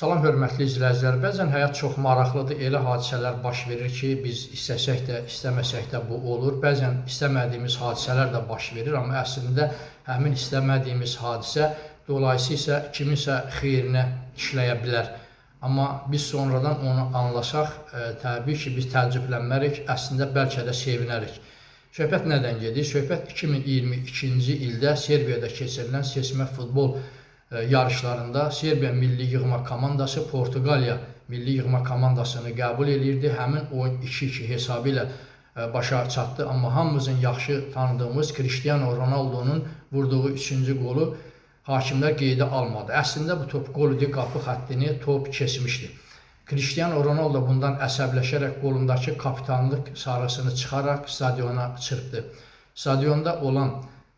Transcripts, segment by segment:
Salam, hörmətli izləyicilər. Bəzən həyat çox maraqlıdır. Elə hadisələr baş verir ki, biz istəsək də, istəməsək də bu olur. Bəzən istəmədiyimiz hadisələr də baş verir, amma əslində həmin istəmədiyimiz hadisə dolayısıyla kiminsə xeyrinə işləyə bilər. Amma biz sonradan onu anlasaq, təbii ki, biz təəccüblənmərik, əslində bəlkə də sevinərik. Söhbət nədən gedir? Söhbət 2022-ci ildə Serbiyada keçirilən seçmə futbol yarışlarında Serbiya milli yığma komandası Portuqaliya milli yığma komandasını qəbul edirdi. Həmin oyun 2-2 hesabı ilə başa çatdı. Amma hamımızın yaxşı tanıdığımız Cristiano Ronaldo'nun vurduğu 3-cü qolu hakimlər qeydə almadı. Əslində bu top qol idi, qapı xəttini top keçmişdi. Cristiano Ronaldo bundan əsəbləşərək qolundakı kapitanlıq sarısını çıxaraq stadiona çırpdı.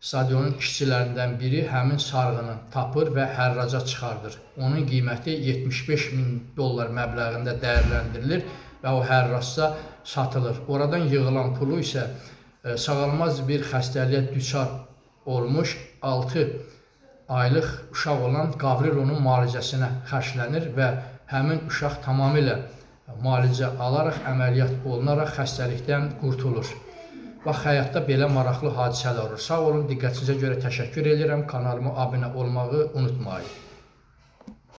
Stadionun işçilərindən biri həmin sarğını tapır və hərraca çıxardır. Onun qiyməti $75.000 məbləğində dəyərləndirilir və o hərracda satılır. Oradan yığılan pulu isə sağalmaz bir xəstəliyə düçar olmuş 6 aylıq uşaq olan Gavrilonun müalicəsinə xərclənir və həmin uşaq tamamilə müalicə alaraq, əməliyyat olunaraq xəstəlikdən qurtulur. Bax, həyatda belə maraqlı hadisələr olur. Sağ olun, diqqətinizə görə təşəkkür edirəm. Kanalıma abunə olmağı unutmayın.